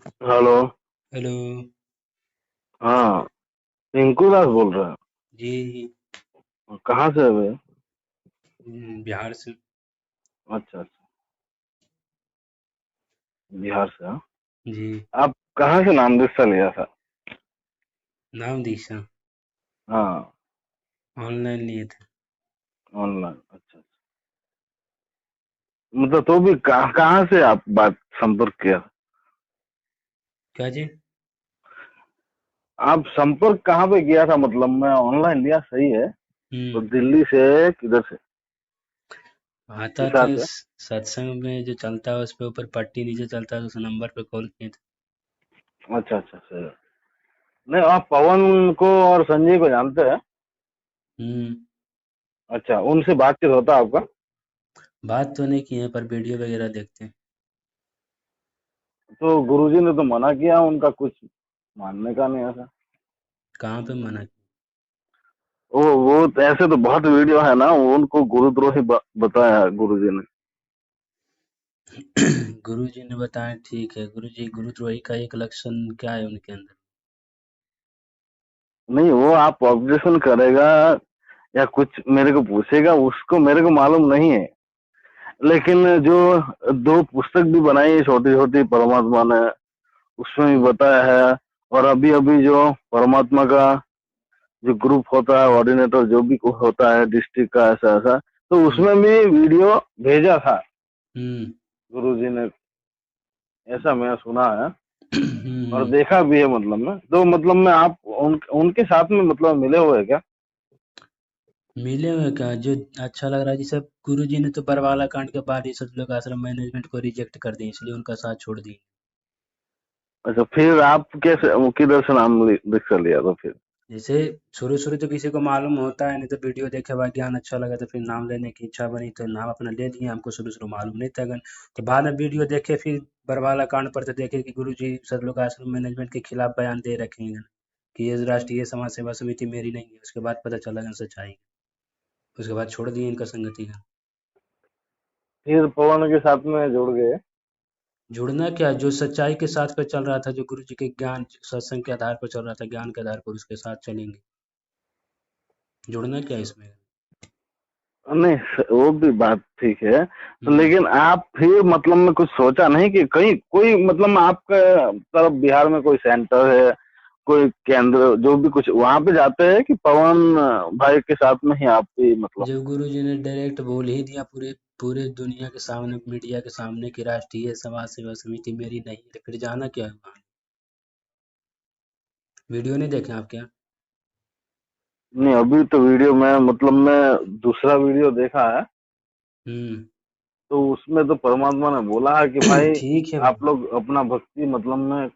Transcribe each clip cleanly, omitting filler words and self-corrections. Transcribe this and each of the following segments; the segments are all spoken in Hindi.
हेलो। हेलो। हाँ, टिंकू दास बोल रहे हैं। जी जी। कहाँ से है भैया? बिहार से। अच्छा अच्छा, बिहार से। हाँ, जी। आप कहाँ से नामदेव लिया था? नाम दीक्षा। हाँ, ऑनलाइन लिए थे। ऑनलाइन। अच्छा अच्छा। मतलब तो भी कहाँ कहाँ से आप बात संपर्क किया? क्या जी? आप संपर्क कहाँ पे किया था? मतलब मैं ऑनलाइन लिया सही है, तो हम्म। दिल्ली से किधर से? आता हिसार थे से? सत्संग में जो चलता है उस पे ऊपर पट्टी नीचे चलता है, तो उस नंबर पे कॉल किए थे। अच्छा अच्छा सही है। नहीं, आप पवन को और संजय को जानते हैं? हम्म। अच्छा, उनसे बातचीत होता है आपका? बात तो नहीं की है पर वीडियो वगैरह देखते हैं। तो गुरुजी ने तो मना किया, उनका कुछ मानने का नहीं ऐसा। कहाँ पे मना वो तो ऐसे तो बहुत वीडियो है ना, वो उनको गुरुद्रोही बताया है गुरुजी ने। किया? गुरु जी ने बताया ठीक है, गुरु जी गुरुद्रोही का एक लक्षण क्या है उनके अंदर? नहीं, वो आप ऑब्जेक्शन करेगा या कुछ मेरे को पूछेगा, उसको मेरे को मालूम नहीं है। लेकिन जो दो पुस्तक भी बनाई है छोटी छोटी परमात्मा ने, उसमें भी हम्म। बताया है। और अभी अभी जो परमात्मा का जो ग्रुप होता है, ऑर्डिनेटर जो भी होता है डिस्ट्रिक्ट का, ऐसा ऐसा, तो हम्म। उसमें भी वीडियो भेजा था हम्म। गुरुजी ने, ऐसा मैं सुना है और हम्म। देखा भी है। मतलब में तो मतलब में आप उनके साथ में मतलब मिले हुए हैं क्या? मिले हुए क्या जो अच्छा लग रहा है जी सब। गुरु जी ने तो बरवाला कांड के बाद ही सतलोक आश्रम मैनेजमेंट को रिजेक्ट कर दिया, इसलिए उनका साथ छोड़ दिए। अच्छा, फिर आप कैसे किधर से नाम लिख कर लिया था फिर? जैसे शुरू शुरू तो किसी को मालूम होता है नहीं, तो वीडियो देखे बाद ज्ञान अच्छा लगा तो फिर नाम लेने की इच्छा बनी, तो नाम अपना ले लिए। हमको शुरू शुरू मालूम नहीं था अगर, तो बाद में वीडियो देखे फिर बरवाला कांड पर, तो देखे कि गुरु जी सतलोक आश्रम मैनेजमेंट के खिलाफ बयान दे रखे हैं कि ये राष्ट्रीय समाज सेवा समिति मेरी नहीं है। उसके बाद पता चला सच्चाई। उसके बाद छोड़ दिए इनका संगति का। फिर पवन के साथ में जुड़ गए? जुड़ना क्या, जो सच्चाई के साथ पे चल रहा था, जो गुरु जी के ज्ञान सत्संग के आधार पर चल रहा था, ज्ञान के आधार पर उसके साथ चलेंगे। जुड़ना क्या इसमें? नहीं, वो भी बात ठीक है। तो हम्म। लेकिन आप फिर मतलब में कुछ सोचा नहीं कि कहीं कोई मतलब में आपका तरफ बिहार में कोई सेंटर है, कोई केंद्र जो भी कुछ वहां पे जाते हैं कि पवन भाई के साथ में ही आप भी मतलब? जब गुरु जी ने डायरेक्ट बोल ही दिया पूरे पूरे दुनिया के सामने, मीडिया के सामने, कि राष्ट्रीय समाज सेवा समिति मेरी नहीं है, तो फिर जाना क्या है वहाँ? वीडियो नहीं देखे आप क्या? नहीं, अभी तो वीडियो में मतलब मैं दूसरा वीडियो देखा है, हम्म। तो उसमें तो परमात्मा ने बोला है कि भाई ठीक है। आप लोग अपना भक्ति मतलब में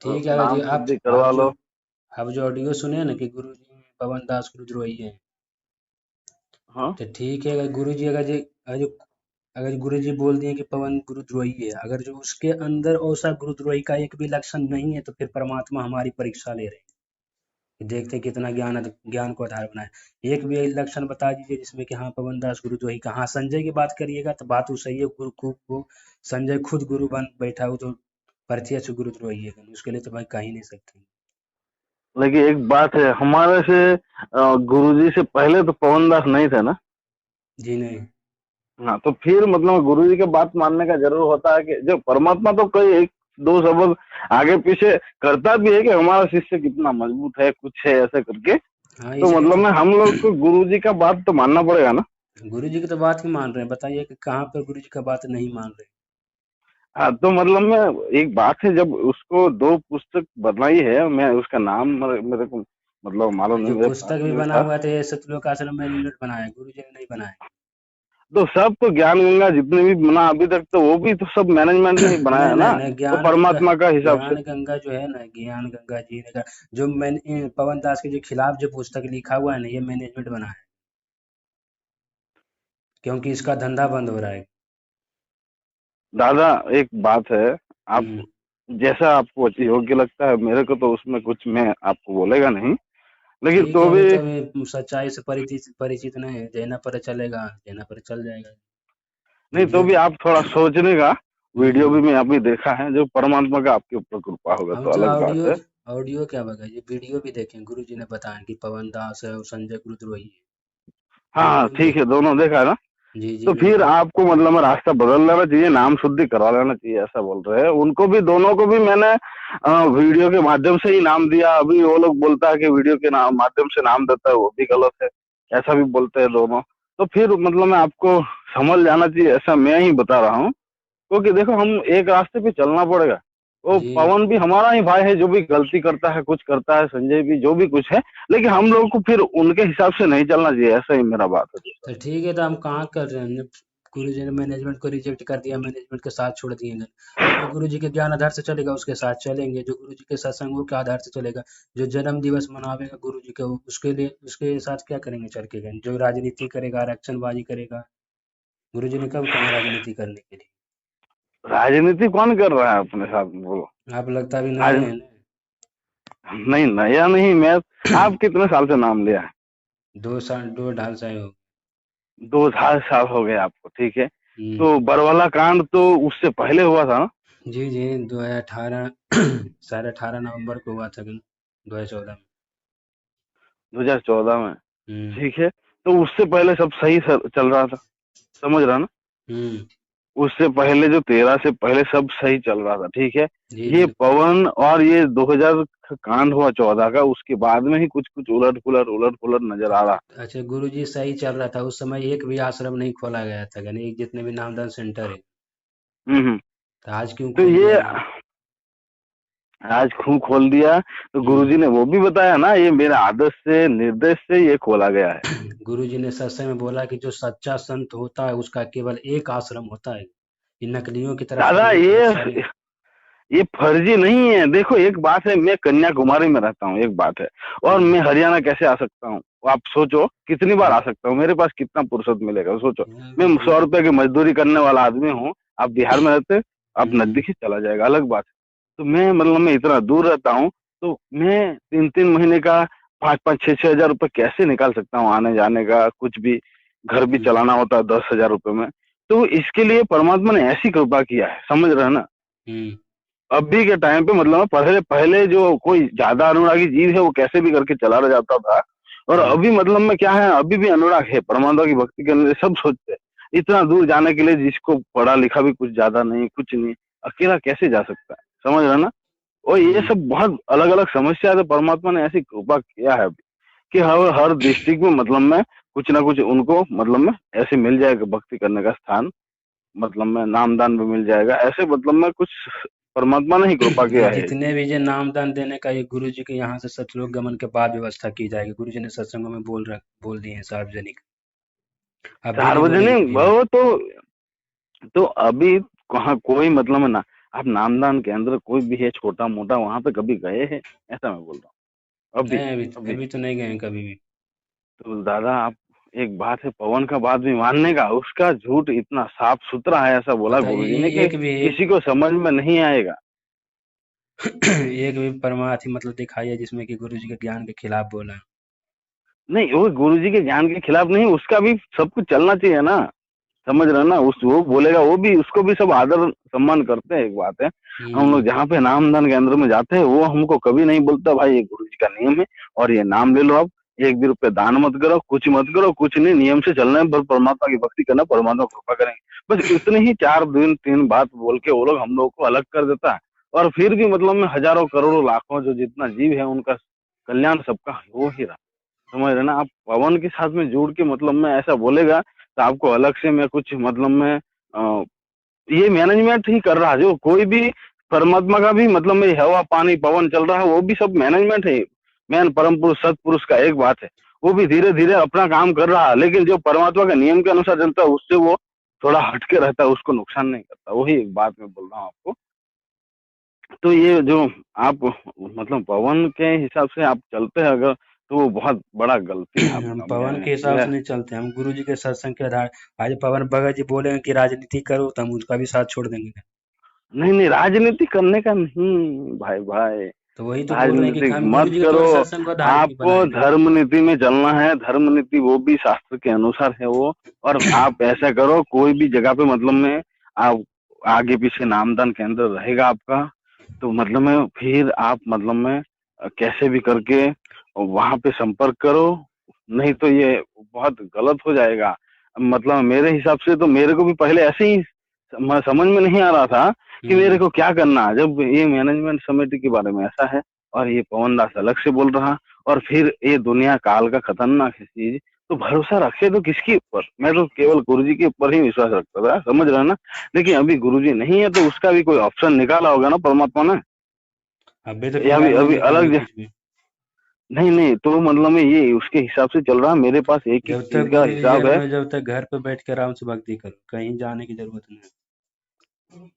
ठीक है, अगर जी नाम आप शुद्धि आप करवा जो लो। आप जो ऑडियो सुने ना कि गुरु जी पवन दास गुरुद्रोही है, हाँ, तो ठीक है। अगर गुरु जी अगर गुरु जी बोल दिए कि पवन गुरुद्रोही है, अगर जो उसके अंदर ऐसा गुरुद्रोही का एक भी लक्षण नहीं है, तो फिर परमात्मा हमारी परीक्षा ले रहे हैं कि देखते हैं कितना ज्ञान को आधार बनाए। एक भी लक्षण बता दीजिए जिसमें कि हाँ पवन दास गुरुद्रोही का। हाँ, संजय की बात करिएगा तो बात वो सही है, गुरु को वो संजय खुद गुरु बन बैठा, वो तो प्रत्यक्ष गुरुद्रोही है, उसके लिए तो भाई कह ही नहीं सकते। लेकिन एक बात है, हमारे से गुरुजी से पहले तो पवन दास नहीं थे ना? जी नहीं। हाँ, तो फिर मतलब गुरुजी की बात मानने का जरूर होता है कि जो परमात्मा तो कई एक दो शब्द आगे पीछे करता भी है कि हमारा शिष्य कितना मजबूत है, कुछ है ऐसे करके। हाँ, तो इसलिए मतलब तो में हम लोग को गुरुजी का बात तो मानना पड़ेगा ना? गुरु जी की तो बात ही मान रहे हैं, बताइए कि कहाँ पर गुरु जी का बात नहीं मान रहे। हाँ, तो मतलब में एक बात है, जब उसको दो पुस्तक बनाई है, मैं उसका नाम मेरे को मतलब मालूम नहीं, जो मेरे पास पुस्तक भी में बना था। हुआ था ये सतलोक आश्रम मैनेजमेंट बनाया, गुरु जी ने नहीं बनाया। तो सब तो ज्ञान गंगा जितने भी बना अभी तक, तो वो भी तो सब मैनेजमेंट ने ही बनाया नहीं है ना, नहीं नहीं, वो परमात्मा का हिसाब से। ज्ञान गंगा जो है ना, ज्ञान गंगा जी ने जो मैंने पवन दास के जो खिलाफ जो पुस्तक लिखा हुआ है ना, ये मैनेजमेंट बना है, क्योंकि इसका धंधा बंद हो रहा है। दादा, एक बात है, आप हम्म। जैसा आपको योग्य लगता है, मेरे को तो उसमें कुछ मैं आपको बोलेगा नहीं, लेकिन ठीक है, तो अभी भी तो अभी सच्चाई से परिचित परिचित नहीं है, जैना पर चलेगा जैना पर चल जाएगा। नहीं, तो वीडियो भी आप थोड़ा सोचने का वीडियो भी हम्म। मैं अभी देखा है, जो परमात्मा का आपके ऊपर कृपा होगा हम तो तो अलग बात ऑडियो है। ऑडियो क्या बगा, ये वीडियो भी देखे, गुरु जी ने बताया कि पवन दास है और संजय गुरुद्रोही है, हाँ वीडियो भी ठीक है, देखे। दोनों देखा है ना। जी जी तो फिर बिल्कुल। आपको मतलब रास्ता बदल लेना चाहिए, नाम शुद्धि करवा लेना चाहिए, ऐसा बोल रहे हैं। उनको भी, दोनों को भी मैंने वीडियो के माध्यम से ही नाम दिया। अभी वो लोग बोलता है कि वीडियो के नाम माध्यम से नाम देता है, वो भी गलत है, ऐसा भी बोलते हैं दोनों। तो फिर मतलब मैं आपको समझ जाना चाहिए, ऐसा मैं ही बता रहा हूँ। क्योंकि देखो, हम एक रास्ते पे चलना पड़ेगा। वो जी पवन भी हमारा ही भाई है, जो भी गलती करता है, कुछ करता है, संजय भी जो भी कुछ है, लेकिन हम लोग को फिर उनके हिसाब से नहीं चलना चाहिए, ऐसा ही मेरा बात है दूसरा। तो ठीक है, तो हम कहाँ कर रहे हैं? गुरु जी ने मैनेजमेंट को रिजेक्ट कर दिया, मैनेजमेंट के साथ छोड़ दिए हैं। हम जो गुरु जी के ज्ञान आधार से चलेगा उसके साथ चलेंगे, जो गुरु जी के सत्संगों के आधार से चलेगा, जो जन्म दिवस मनावेगा गुरु जी का उसके लिए उसके साथ क्या करेंगे चल के गए? जो राजनीति करेगा, आरक्षणबाजी करेगा, गुरु जी ने कब कहा राजनीति करने के लिए? राजनीति कौन कर रहा है अपने साथ, बोलो। आप लगता भी नए राज हैं ना। नहीं, नया नहीं मैं। आप कितने साल से नाम लिया है? 2 साल, 2 ढाई साल हो। 2 साल हो गए आपको, ठीक है। हम्म। तो बरवाला कांड तो उससे पहले हुआ था ना? जी जी 2018 साढ़े 18 नवंबर को हुआ था, 2014 में। 2014 में, हम्म। ठीक है। तो उससे पहले सब सही चल रहा था, समझ रहा ना? हम्म। उससे पहले जो 13 से पहले सब सही चल रहा था, ठीक है। जी ये बिल्कुल। पवन और ये 2000 का कांड हुआ 14 का, उसके बाद में ही कुछ कुछ उलट पुलट नजर आ रहा। अच्छा, गुरुजी सही चल रहा था उस समय, एक भी आश्रम नहीं खोला गया था, यानी जितने भी नामदान सेंटर है, हम्म। तो आज क्यों तो खोल दिया ये गया? आज खूह खोल दिया, तो हम्म। गुरुजी ने वो भी बताया ना, ये मेरे आदेश से, निर्देश से ये खोला गया है। गुरुजी ने सत्संग में बोला कि जो सच्चा संत होता है उसका केवल एक आश्रम होता है, इन नकलियों की तरह दादा, फर्जी बहुत सारे। ये फर्जी नहीं है। देखो, एक बात है, मैं कन्याकुमारी में रहता हूँ, एक बात है, और हम्म। मैं हरियाणा कैसे आ सकता हूँ? आप सोचो, कितनी बार आ सकता हूँ, मेरे पास कितना फुर्सत मिलेगा, सोचो। मैं बिल्कुल। 100 रुपए की मजदूरी करने वाला आदमी हूँ। आप बिहार में रहते, आप हम्म। नजदीक ही चला जाएगा, अलग बात है। तो मैं मतलब मैं इतना दूर रहता हूँ, तो मैं 3 3 महीने का 5 5 6 6 हजार रुपये कैसे निकाल सकता हूँ आने जाने का, कुछ भी घर भी हम्म। चलाना होता है 10 हजार रुपये में। तो इसके लिए परमात्मा ने ऐसी कृपा किया है, समझ रहे हैं ना? हम्म। अभी के टाइम पे मतलब पहले पहले जो कोई ज्यादा अनुरागी जीव है, वो कैसे भी करके चला रह जाता था। और हम्म। अभी मतलब में क्या है, अभी भी अनुराग है परमात्मा की भक्ति करने के लिए, सब सोचते हैं इतना दूर जाने के लिए, जिसको पढ़ा लिखा भी कुछ ज्यादा नहीं, कुछ नहीं, अकेला कैसे जा सकता है, समझ रहे ना? और ये हम्म। सब बहुत अलग अलग समस्या है, तो परमात्मा ने ऐसी कृपा किया है अभी कि हर हर डिस्ट्रिक्ट में मतलब में कुछ ना कुछ उनको मतलब में ऐसे मिल जाएगा भक्ति करने का स्थान, मतलब में नामदान भी मिल जाएगा, ऐसे मतलब में कुछ परमात्मा ने ही कृपा ये किया है। जितने भी ये नामदान देने का, ये गुरु जी के यहाँ से सतलोक गमन के बाद व्यवस्था की जाएगी, गुरु जी ने सत्संगों में बोल दिए हैं सार्वजनिक। अभी नहीं बोलेंगे सार्वजनिक कहीं भी। वो तो अभी कहाँ कोई मतलब है ना। आप नामदान के अंदर कोई भी है छोटा मोटा, वहां पे कभी गए हैं? ऐसा मैं बोल रहा हूँ, अभी नहीं, अभी अभी। अभी तो नहीं गए हैं कभी भी। तो दादा, आप, एक बात है, पवन का बात भी मानने का, उसका झूठ इतना साफ सुथरा है, ऐसा बोला गुरुजी ने बताइए, कि एक भी किसी को समझ में नहीं आएगा। एक भी परमार्थी मतलब दिखाइए जिसमें कि गुरु जी के ज्ञान के खिलाफ बोला। नहीं, वो गुरुजी के ज्ञान के खिलाफ नहीं, उसका भी सब कुछ चलना चाहिए ना, समझ रहे हैं ना? उस वो बोलेगा, वो भी, उसको भी सब आदर सम्मान करते हैं, एक बात है। हम लोग हम्म। जहाँ पे नामदान केंद्र में जाते हैं, वो हमको कभी नहीं बोलता भाई ये गुरु जी का नियम है और ये नाम ले लो आप, 1 भी रुपये दान मत करो, कुछ मत करो, कुछ नहीं, नियम से चलना है, बस परमात्मा की भक्ति करना, परमात्मा कृपा करेंगे, बस इतने ही 4 दिन 3 बात बोल के वो लोग हम लोग को अलग कर देता है। और फिर भी मतलब में हजारों करोड़ों लाखों जो जितना जीव है, उनका कल्याण सबका हो ही रहा, समझ रहे ना? आप पवन के साथ में जुड़ के मतलब में ऐसा बोलेगा, तो आपको अलग से मैं कुछ मतलब में ये मैनेजमेंट ही कर रहा है, जो कोई भी परमात्मा का भी मतलब में हवा पानी पवन चल रहा है, वो भी सब मैनेजमेंट है। मैन परम पुरुष सतपुरुष का एक बात है, वो भी धीरे धीरे अपना काम कर रहा है, लेकिन जो परमात्मा के नियम के अनुसार चलता है, उससे वो थोड़ा हटके रहता है, उसको नुकसान नहीं करता, वही एक बात मैं बोल रहा हूँ आपको। तो ये जो आप मतलब पवन के हिसाब से आप चलते हैं अगर, तो वो बहुत बड़ा गलती है हम आपका, पवन के हिसाब से नहीं चलते, हम गुरु जी के सत्संग के आधार। आज पवन भगत जी बोलेंगे कि राजनीति करो तो हम उसका भी साथ छोड़ देंगे। नहीं नहीं, राजनीति करने का नहीं भाई भाई, तो वही तो बोल रहे हैं कि राजनीतिक हम गुरु मत जी के करो। केवल सत्संग को आधार नहीं आपको बनाएंगे। धर्म नीति में चलना है, धर्म नीति वो भी शास्त्र के अनुसार है वो। और आप ऐसा करो, कोई भी जगह पे मतलब में आप आगे पीछे नामदान केंद्र रहेगा आपका, तो मतलब में फिर आप मतलब में कैसे भी करके वहां पे संपर्क करो, नहीं तो ये बहुत गलत हो जाएगा। मतलब मेरे हिसाब से तो मेरे को भी पहले ऐसे ही समझ में नहीं आ रहा था कि मेरे हम्म। को क्या करना है, जब ये मैनेजमेंट समिति के बारे में ऐसा है और ये पवन दास अलग से बोल रहा, और फिर ये दुनिया काल का खतरनाक है चीज, तो भरोसा रखे तो किसके ऊपर? मैं तो केवल गुरुजी के ऊपर ही विश्वास रखता था, समझ रहे हैं ना। लेकिन अभी गुरुजी नहीं है तो उसका भी कोई ऑप्शन निकाला होगा ना परमात्मा ने, अभी तो या अभी फिलहाल नहीं अभी निकाला अलग कुछ भी। नहीं नहीं, तो मतलब में ये उसके हिसाब से चल रहा है, मेरे पास एक एक जब तक चीज का गुरु जी हिसाब जन्म है। में, जब तक घर पे बैठ के आराम से भक्ति करो, कहीं जाने की जरूरत नहीं।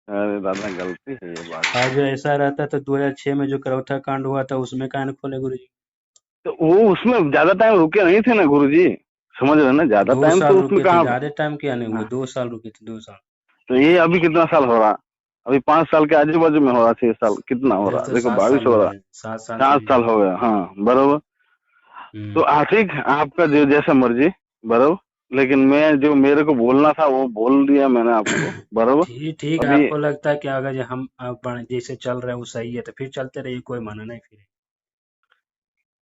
अरे दादा गलती है ये बात। आज ऐसा रहता तो 2006 में जो करौथा कांड हुआ था उसमें कान खोले गुरु जी। तो वो उसमें ज्यादा टाइम रुके नहीं थे ना गुरुजी, समझ रहे हैं ना, ज्यादा दो टाइम साल तो उसमें रुके थे, कहाँ। ज्यादा टाइम क्या नहीं हुआ, हाँ, 2 साल रुके थे, 2 साल। तो ये अभी कितना साल हो रहा? अभी 5 साल के आजू बाजू में हो रहा, 6 साल कितना हो इधर रहा, तो देखो 7 साल 22 हो हो रहा, गए, 7 साल से 7 साल भी। हो गया, हाँ बराबर। तो हम्म। ठीक, आपका जो जैसा मर्जी, बराबर, लेकिन मैं जो मेरे को बोलना था वो बोल दिया मैंने आपको, बराबर। ठीक ठीक, अभी आपको लगता है कि अगर जो हम जैसे चल रहे हैं वो सही है तो फिर चलते रहिए, कोई मना नहीं फिर।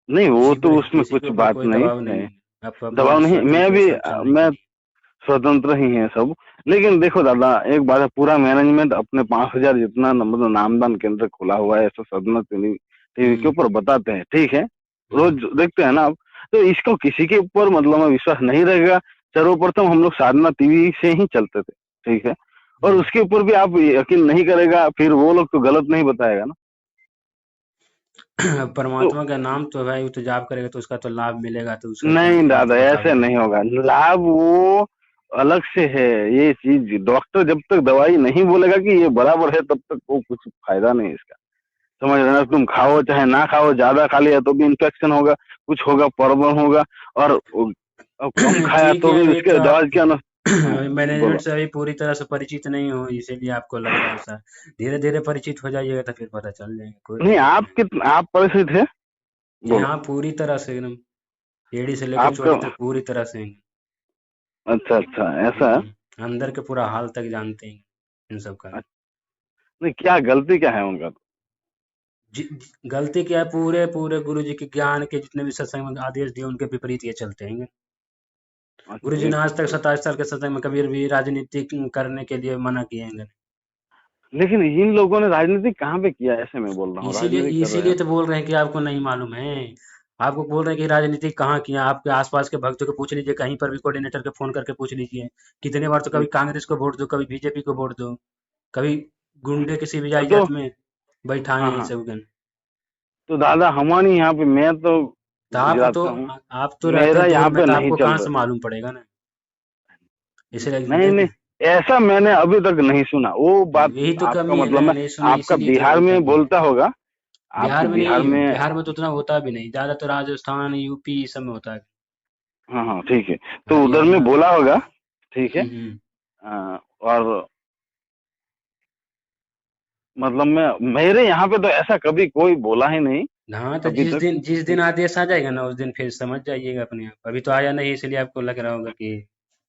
नहीं, वो किसी तो पे उसमें किसी के कुछ ऊपर बात कोई नहीं दबाव है, नहीं है। आप अपना दबाव नहीं, मैं स्वतंत्र है भी सब चलने के मैं लिए। स्वतंत्र ही है सब। लेकिन देखो दादा, एक बात है, पूरा मैनेजमेंट अपने 5,000 जितना मतलब नामदान केंद्र खुला हुआ है, ऐसा सदना टीवी टीवी के हम्म। ऊपर बताते हैं, ठीक है, हम्म। रोज देखते हैं ना आप। तो इसको किसी के ऊपर मतलब में विश्वास नहीं रहेगा। सर्वप्रथम हम लोग साधना टीवी से ही चलते थे, ठीक है, और हम्म। उसके ऊपर भी आप यकीन नहीं करेगा, फिर वो लोग तो गलत नहीं बताएगा ना। अब तो परमात्मा का नाम तो भाई, वो तो जाप करेगा तो उसका तो लाभ मिलेगा, तो उसका क्या नहीं गलत दादा, बता भी ऐसे नहीं नहीं सकते। होगा, लाभ वो अलग से है। ये चीज डॉक्टर जब तक दवाई नहीं बोलेगा कि ये बराबर है, तब तक वो कुछ फायदा नहीं इसका, समझ रहे ना। तुम खाओ चाहे ना खाओ, ज्यादा खा लिया तो भी इन्फेक्शन होगा, कुछ होगा, प्रॉब्लम होगा, और कम खाया ठीक तो है, भी अभी तो उसके आप दवा के अनुसार। हाँ, मैनेजमेंट बोलो। से अभी पूरी तरह से परिचित नहीं हो, इसीलिए आपको लग रहा है ऐसा। धीरे धीरे परिचित हो जाइएगा तो फिर पता चल जाएगा, कोई नहीं, दिक्कत नहीं। आप परिचित है, जी बोलो। हाँ, पूरी तरह से एकदम, एड़ी से लेकर आपका, चोटी तक पूरी तरह से। अच्छा अच्छा, ऐसा है। अंदर के पूरा हाल तक जानते हैं इन सब का। अच्छा, नहीं, क्या गलती क्या है उनका? गलती क्या है, पूरे पूरे गुरु जी के ज्ञान के जितने भी सत्संग में आदेश दिए उनके विपरीत ये चलते हैं। गुरु अच्छा, जी एक ने आज तक 27 साल के सत्संग में कभी भी राजनीति करने के लिए मना किए हैं। लेकिन इन लोगों ने राजनीति कहाँ पे किया, ऐसे मैं बोल रहा हूँ, इसीलिए राजनीति कर रहे इसीलिए हैं। तो बोल रहे हैं कि आपको नहीं मालूम है। आपको बोल रहे हैं कि राजनीति कहाँ किया, आपके आसपास के भक्तों को पूछ लीजिए, कहीं पर भी कोऑर्डिनेटर को फोन करके पूछ लीजिए। कितने बार तो कभी कांग्रेस को वोट दो, कभी बीजेपी को वोट दो, कभी गुंडे किसी भी तो जात में बैठाए हाँ हैं हाँ, सब गन। तो दादा हमारी यहाँ पे, मैं तो तो गुजरात का हूँ, आप तो रहते मेरा हैं दूर यहाँ में, पे तो नहीं आपको चल कहाँ से रहा। मालूम पड़ेगा ना। इसलिए नहीं नहीं, ऐसा मैंने अभी तक नहीं सुना, वो बात यही तो आपका कमी है मतलब ना, में, नहीं सुने आपका इसीलिए तो बिहार बोलता में भी है। बोलता होगा, आपके बिहार में बिहार नहीं, में। बिहार में तो उतना होता भी नहीं, ज्यादातर राजस्थान यूपी इस सब में होता है। हाँ हाँ, ठीक है, तो उधर में हरियाणा। बोला होगा, ठीक है। हम्म। और मतलब में मेरे यहाँ पे तो ऐसा कभी कोई बोला ही नहीं हाँ, तो अभी तक। जिस दिन आदेश आ जाएगा ना उस दिन फिर समझ जाइएगा अपने आप। अभी तो आया नहीं, इसलिए आपको लग रहा होगा कि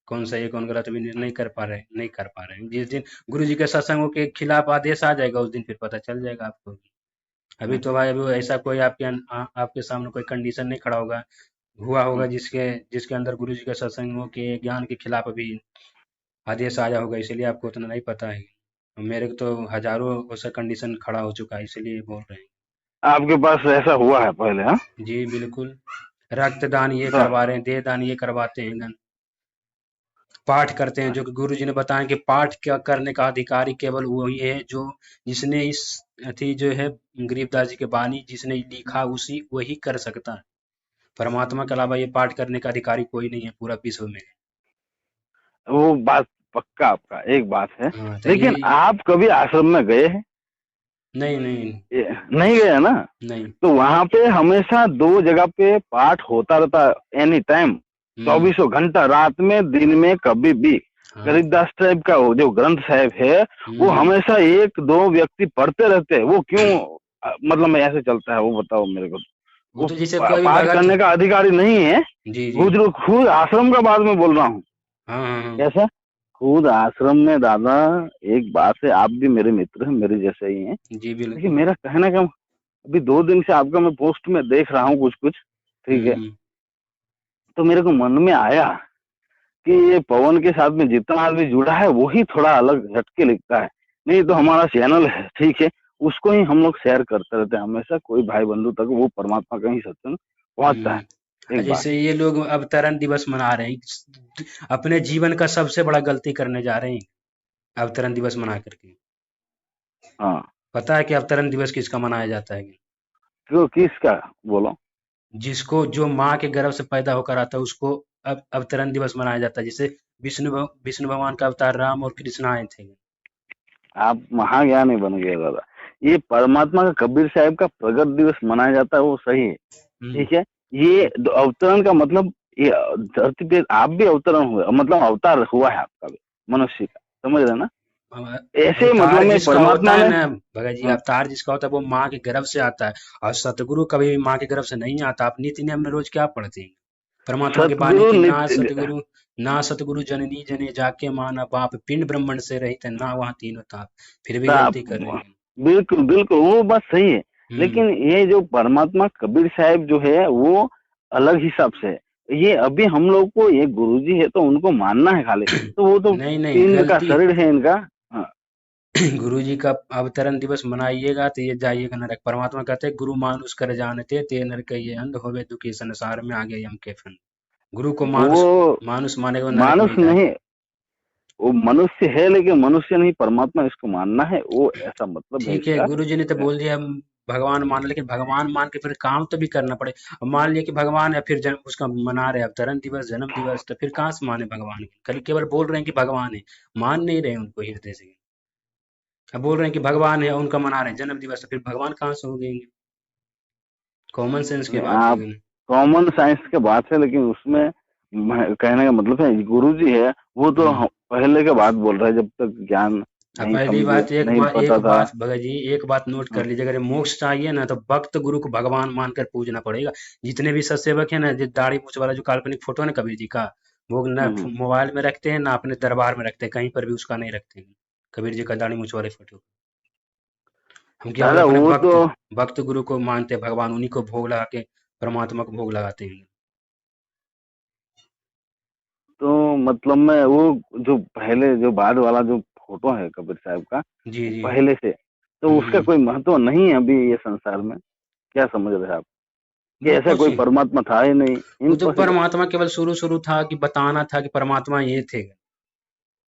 कौन सही है कौन गलत, अभी नहीं कर पा रहे, नहीं कर पा रहे हैं। जिस दिन गुरु जी के सत्संगों के खिलाफ आदेश आ जाएगा उस दिन फिर पता चल जाएगा आपको। अभी तो भाई, अभी ऐसा कोई आपके सामने कोई कंडीशन नहीं खड़ा होगा, हुआ होगा जिसके जिसके अंदर गुरु जी के सत्संगों के ज्ञान के खिलाफ अभी आदेश आया होगा, इसलिए आपको उतना नहीं पता है। मेरे को तो हजारों ऐसा कंडीशन खड़ा हो चुका है, इसलिए बोल रहे हैं। आपके पास ऐसा हुआ है पहले? हाँ, जी बिल्कुल। रक्तदान ये तो करवा रहे हैं, देह दान ये करवाते हैं गन, पाठ करते हैं, जो कि गुरु जी ने बताया कि पाठ क्या करने का अधिकारी केवल वही है जो, जिसने इस अथी जो है गरीबदास जी के बानी जिसने लिखा उसी वही कर सकता है। परमात्मा के अलावा ये पाठ करने का अधिकारी कोई नहीं है पूरा विश्व में। वो बात पक्का, आपका एक बात है। हाँ तो लेकिन ये, आप कभी आश्रम में गए हैं? नहीं नहीं। नहीं गए ना? नहीं। तो वहां पे हमेशा दो जगह पे पाठ होता रहता, एनी टाइम, हम्म। 24 घंटा, रात में दिन में कभी भी। हाँ। गरीबदास साहब का वो जो ग्रंथ साहब है, वो हम्म। हमेशा एक दो व्यक्ति पढ़ते रहते हैं, वो क्यों मतलब में ऐसे चलता है, वो बताओ मेरे को। वो वो तो जैसे कोई भी पाठ भगत। करने का अधिकारी नहीं है। जी जी। खुद खुद आश्रम का बात में बोल रहा हूँ। हाँ हाँ हाँ। कैसा? खुद आश्रम में दादा, एक बात है, आप भी मेरे मित्र हैं, मेरे जैसे ही हैं, जी लेकिन बिल्कुल। मेरा कहने का, अभी 2 दिन से आपका मैं पोस्ट में देख रहा हूँ कुछ कुछ, ठीक है, हम्म। तो मेरे को मन में आया कि ये पवन के साथ में जितना आदमी जुड़ा है वही थोड़ा अलग हटके लिखता है। नहीं तो हमारा चैनल है, ठीक है, उसको ही हम लोग शेयर करते रहते हैं हमेशा, कोई भाई बंधु तक वो परमात्मा का ही सत्संग पहुंचता है। एक बात, जैसे ये लोग अवतरण दिवस मना रहे हैं, अपने जीवन का सबसे बड़ा गलती करने जा रहे हैं अवतरण दिवस मना करके। हाँ, पता है कि अवतरण दिवस किसका मनाया जाता है? क्यों, किसका, बोलो। जिसको, जो माँ के गर्भ से पैदा होकर आता है उसको अवतरण दिवस मनाया जाता है। जैसे विष्णु भगवान का अवतार राम और कृष्ण आए थे। आप महाज्ञानी बन गए दादा। ये परमात्मा का, कबीर साहब का प्रगट दिवस मनाया जाता है, वो सही है, हम्म। ठीक है। ये अवतरण का मतलब, ये धरती पे आप भी अवतरण हुए, मतलब अवतार हुआ है आपका भी, मनुष्य का, समझ रहे ना। ऐसे मतलब अवतार में जिसका होता परमात्मा है ने, ना भगत जी, हाँ, अवतार जिसका होता है वो माँ के गर्भ से आता है। और सतगुरु कभी भी माँ के गर्भ से नहीं आता। आप नित्य नियम में रोज क्या पढ़ते हैं? परमात्मा की बानी सतगुरु की, नित्य, ना सतगुरु जननी जने जाके माना बाप, पिंड ब्रह्मण से रहित ना वहाँ तीनों ताप। फिर भी ताप, गलती कर रहे हैं। बिल्कुल बिल्कुल, वो बात सही है। हम्म। लेकिन ये जो परमात्मा कबीर साहब जो है वो अलग हिसाब से है। ये अभी हम लोग को, ये गुरुजी है तो उनको मानना है खाली, तो वो तो नहीं नहीं, इनका गलती। शरीर है इनका। हाँ, गुरु जी का अवतरण दिवस मनाइएगा तो ये जाइएगा नरक। परमात्मा कहते हैं गुरु मानुष कर जानते ते नर कहिए अंध होवे दुखी संसार में आगे यम के फन। गुरु को मानुष, वो मानुष मानेगा वो नरक में ही मानुष जाएगा। नहीं, वो मनुष्य है लेकिन मनुष्य नहीं, परमात्मा इसको मानना है, वो ऐसा मतलब है ठीक है, इसका। गुरु जी ने तो बोल दिया हम भगवान मान, लेकिन भगवान मान के फिर काम तो भी करना पड़े। अब मान लिया कि भगवान है, फिर जन्म उसका मना रहे अवतरण दिवस, जन्म दिवस, तो फिर कहाँ से माने भगवान की? खाली केवल बोल रहे हैं कि भगवान है, मान नहीं रहे उनको हृदय से। अब बोल रहे हैं कि भगवान है और उनका मना रहे हैं जन्म दिवस, तो फिर भगवान कहाँ से हो गए? कॉमन सेंस की नहीं, बात है। आप कॉमन साइंस के बात है, लेकिन उसमें कहने का मतलब है गुरु जी है, वो तो हम्म। पहले के बात बोल रहे हैं, जब तक ज्ञान अब नहीं, पहली समझे बात, नहीं पता एक था। बात भगत जी, एक बात नोट कर हाँ, लीजिए, अगर मोक्ष चाहिए ना तो भक्त गुरु को भगवान मानकर पूजना पड़ेगा। जितने भी सत्सेवक हैं ना, जो दाढ़ी मूछ वाला जो काल्पनिक फोटो है ना कबीर जी का, वो ना हम्म, मोबाइल में रखते हैं ना अपने दरबार में रखते हैं, कहीं पर भी उसका नहीं रखते हैं कबीर जी का दाढ़ी मूछ वाले फोटो। हम केवल दादा अपने वो तो, भक्त गुरु को मानते हैं, भगवान उन्हीं को भोग लगा के परमात्मा को भोग लगाते हैं। मतलब मैं वो, जो पहले जो बाद वाला जो फोटो है कबीर साहब का, जी वो जी। पहले से, तो उसका हम्म। कोई महत्व नहीं है अभी ये संसार में, क्या समझ रहे हैं आप, कि वो ऐसा कुछ, कोई परमात्मा था ही नहीं, वो तो इम्पॉसिबल। परमात्मा केवल शुरू शुरू था कि बताना था कि परमात्मा ये थे।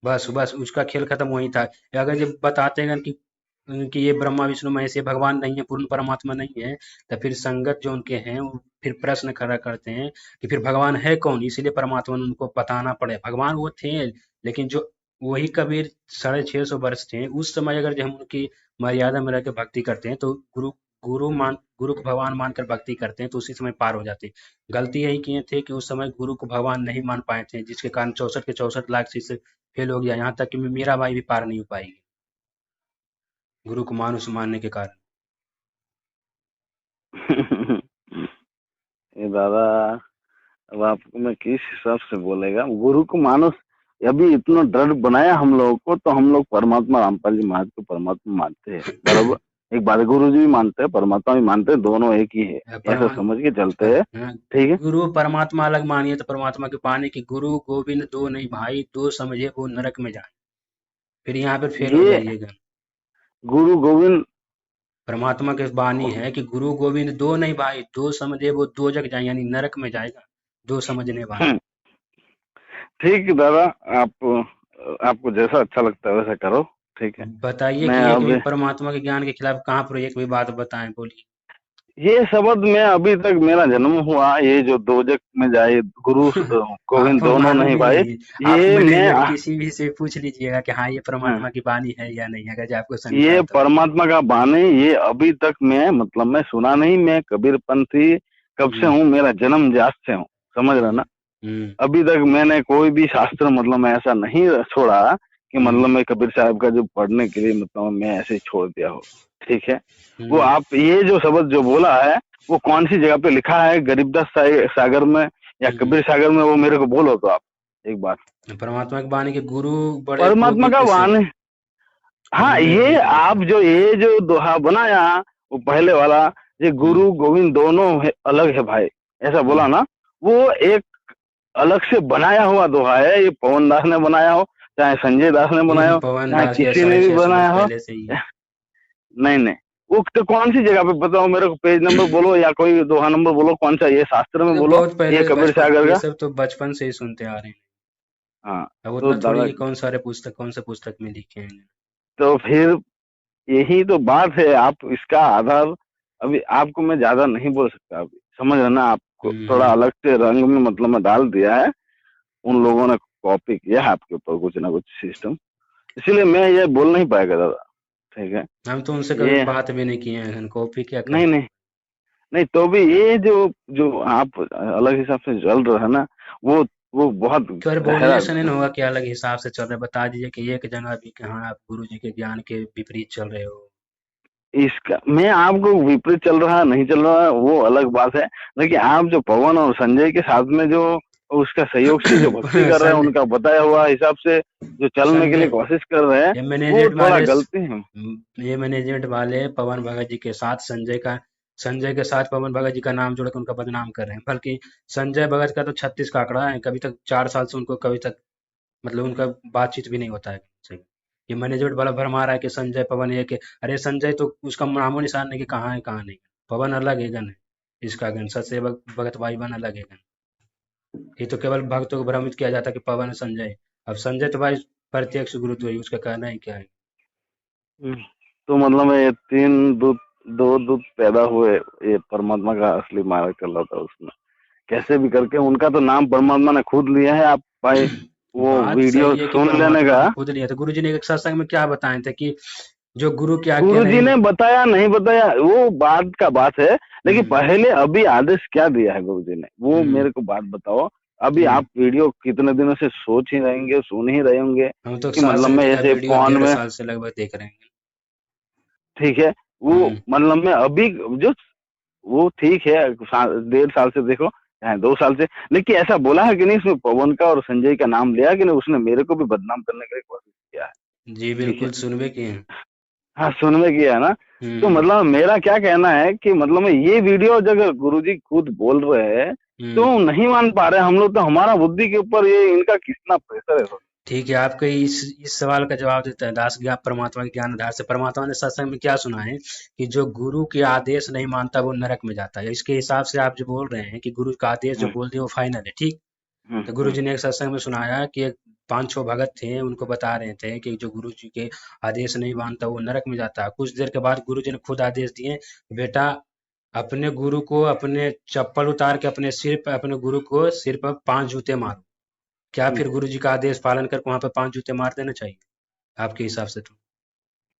बस बस उसका खेल खत्म वही था। अगर जब बताते हैं कि ये ब्रह्मा विष्णु महेश ये भगवान नहीं है, पूर्ण परमात्मा नहीं है, तो फिर संगत जो उनके हैं वो फिर प्रश्न खड़ा करते हैं कि फिर भगवान है कौन? इसीलिए परमात्मा ने उनको बताना पड़े। भगवान वो थे, लेकिन जो वही कबीर 650 वर्ष थे उस समय, अगर जो हम उनकी मर्यादा में रह के भक्ति करते हैं तो गुरु को भगवान मानकर भक्ति करते हैं तो उसी समय पार हो जाते हैं। गलती यही किए थे कि उस समय गुरु को भगवान नहीं मान पाए थे, जिसके कारण 64 के 64 लाख शिष्य फेल हो गया। यहाँ तक कि मेरा भाई भी पार नहीं हो पाएगी गुरु को मानुष मानने के कारण। ये दादा, अब आपको मैं किस हिसाब से बोलेगा, गुरु को मानो, अभी इतना दृढ़ बनाया हम लोगों को, तो हम लोग परमात्मा रामपाल जी महाराज को परमात्मा मानते हैं, बराबर। एक बात, गुरु जी भी मानते हैं, परमात्मा भी मानते हैं, दोनों एक ही है, ऐसा परमा समझ के चलते हैं, हाँ, ठीक है। गुरु परमात्मा अलग मानिए तो परमात्मा के पाने की, गुरु गोविंद दो नहीं भाई, दो समझे वो नरक में जाए। फिर यहाँ पर फेल हो ये जाइएगा। गुरु गोविंद, परमात्मा के वाणी है कि गुरु गोविंद दो नहीं भाई, दो समझे वो दो जग जाए, यानी नरक में जाएगा दो समझने वाला। ठीक है दादा, आप, आपको जैसा अच्छा लगता है वैसा करो, ठीक है। बताइए मैं कि एक भी अब, परमात्मा के ज्ञान के खिलाफ कहाँ पर एक भी बात बताएं, बोलिए। ये शब्द में अभी तक मेरा जन्म हुआ, ये जो दो जग में जाए, गुरु गोविंद आपको दोनों नहीं मालूम ही भाई, नहीं है। आप ये मिलेंगे मैं, अभी किसी भी से पूछ लीजिएगा कि हाँ ये हाँ, परमात्मा की वाणी है या नहीं, अगर जो आपको शंका ये हो तो। परमात्मा का बानी, ये अभी तक मैं, मतलब मैं सुना नहीं, मैं कबीरपंथी कब से हम्म। हूँ, मेरा जन्म जात से हूँ, समझ रहे हम्म। ना। हम्म। अभी तक मैंने कोई भी शास्त्र, मतलब मैं ऐसा नहीं छोड़ा कि हम्म। मतलब मैं कबीर साहब का जो पढ़ने के लिए, मतलब मैं ऐसे ही छोड़ दिया हो, ठीक है। वो हम्म। आप ये जो शब्द जो बोला है, वो कौन सी जगह पे लिखा है, गरीबदास सागर में या हम्म। कबीर सागर में, वो मेरे को बोलो तो आप, एक बार। परमात्मा की वाणी के गुरु बड़े परमात्मा गोविंद का सिंह वाणी। हाँ, उन्होंने ये लिख आप दिया। ये जो दोहा बनाया, वो पहले वाला, ये हम्म गुरु गोविंद दोनों है, अलग है भाई, ऐसा बोला हम्म ना। वो एक अलग से बनाया हुआ दोहा है। ये पवन दास ने बनाया हो, चाहे संजय दास ने बनाया हो, पवन चाहे दास के किसी ने साढ़े भी 600 वर्ष बनाया हो। पहले से ही है। नहीं नहीं, वो तो कौन सी जगह पे बताओ मेरे को, पेज नंबर बोलो या कोई दोहा नंबर बोलो, कौन सा, ये शास्त्र ये में तो बोलो, बहुत ये पहले कबीर बचपन, सागर ये का। सब तो बचपन से ही सुनते आ रहे हैं। हाँ, अब तो उतना थोड़ी दादा, कि कौन से पुस्तक में लिखे हैं। तो फिर यही तो बात है। आप इसका आधार, अभी आपको मैं ज्यादा नहीं बोल सकता, अभी समझ रहे ना, आपको थोड़ा हम्म। अलग से रंग में मतलब में डाल दिया है। उन लोगों ने कॉपी किया है आपके ऊपर कुछ ना कुछ सिस्टम, इसीलिए मैं ये बोल नहीं पाएगा दादा। ठीक है। हम तो उनसे कभी ये बात भी नहीं किए हैं, कॉपी क्या नहीं करते नहीं हैं। नहीं, तो भी ये जो जो आप अलग हिसाब से चल रहा है ना, वो बहुत तो अरे बोलिए, गहरा। ऐसा नहीं ना होगा कि अलग हिसाब से चल रहे हैं। बता दीजिए कि एक जगह भी कि हाँ आप गुरु जी के ज्ञान के विपरीत चल रहे हो। इसका मैं आपको विपरीत चल रहा नहीं चल रहा वो अलग बात है। लेकिन आप जो पवन और संजय के साथ में जो उसका सहयोग से जो भक्ति कर रहे हैं, संजय उनका बताया हुआ हिसाब से जो चलने के लिए संजय कोशिश कर रहे हैं, ये वो मैनेजमेंट थोड़ा वाले गलती है। ये मैनेजमेंट वाले पवन भगत जी के साथ संजय के साथ पवन भगत जी का नाम जोड़ के उनका बदनाम कर रहे हैं। बल्कि संजय भगत का तो 36 का आंकड़ा है, कभी तक 4 साल से उनको कभी तक मतलब उनका बातचीत भी नहीं होता है सही। ये मैनेजमेंट वाला भरमा रहा है कि संजय पवन एक है। अरे संजय तो उसका नामो निशान नहीं कि कहाँ है कहाँ नहीं। पवन अलग है गण है, इसका गण सचदेव भगत भाई बन अलग है गण। ये तो केवल भक्तों को भ्रमित किया जाता है कि पवन संजय। अब संजय तो भाई प्रत्यक्ष गुरुद्वारी, उसका कहना ही क्या है। हम्म। तो मतलब ये तीन दूत, दो दूत पैदा हुए, ये परमात्मा का असली मार्ग चल रहा था उसमें, कैसे भी करके उनका तो नाम परमात्मा ने खुद लिया है। आप भाई वो बात वीडियो सही है कि सुन लेने परमात्मा का। ने खुद लिया था। गुरु जी ने एक सत्संग में क्या बताए थे कि जो गुरु की आज्ञा गुरुजी नहीं ने बताया नहीं बताया वो बात का बात है, लेकिन हम्म पहले अभी आदेश क्या दिया है गुरुजी ने, वो हम्म मेरे को बात बताओ। अभी हम्म आप वीडियो कितने दिनों से सोच ही रहेंगे, सुन ही रहे होंगे हम तो कि मतलब सत्संग में जी का ऐसे वीडियो फोन 1.5 साल में। से लगभग देख रहे हैं। ठीक है। वो हम्म मतलब में अभी जो, वो ठीक है, 1.5 साल से देखो, चाहे 2 साल से, लेकिन ऐसा बोला है कि नहीं उसमें पवन का और संजय का नाम लिया कि नहीं, उसने मेरे को भी बदनाम करने की कोशिश किया है। जी ठीक है। बिल्कुल सुनबे किए हैं। हाँ, सुनने किया है ना। तो हम्म मतलब मेरा क्या कहना है कि मतलब में ये वीडियो अगर गुरुजी खुद बोल रहे हैं, तो हम्म नहीं मान पा रहे हम लोग, तो हमारा बुद्धि के ऊपर ये इनका कितना प्रेशर है। ठीक है, आपके इस सवाल का जवाब देते हैं। दास ज्ञान परमात्मा के ज्ञान आधार से परमात्मा ने सत्संग में क्या सुना है कि जो गुरु के आदेश नहीं मानता वो नरक में जाता है। इसके हिसाब से आप जो बोल रहे हैं कि गुरु का आदेश जो हम्म बोल दिया वो फाइनल है, ठीक। हम्म तो गुरु हम्म जी ने एक सत्संग में सुनाया कि एक 5-6 भगत थे, उनको बता रहे थे कि जो गुरु जी के आदेश नहीं मानता वो नरक में जाता है। कुछ देर के बाद गुरु जी ने खुद आदेश दिए, बेटा अपने गुरु को अपने चप्पल उतार के अपने सिर पर अपने गुरु को सिर पर 5 जूते मारो। क्या हम्म। फिर गुरु जी का आदेश पालन करके वहां पे 5 जूते मार देना चाहिए आपके हिसाब से? तो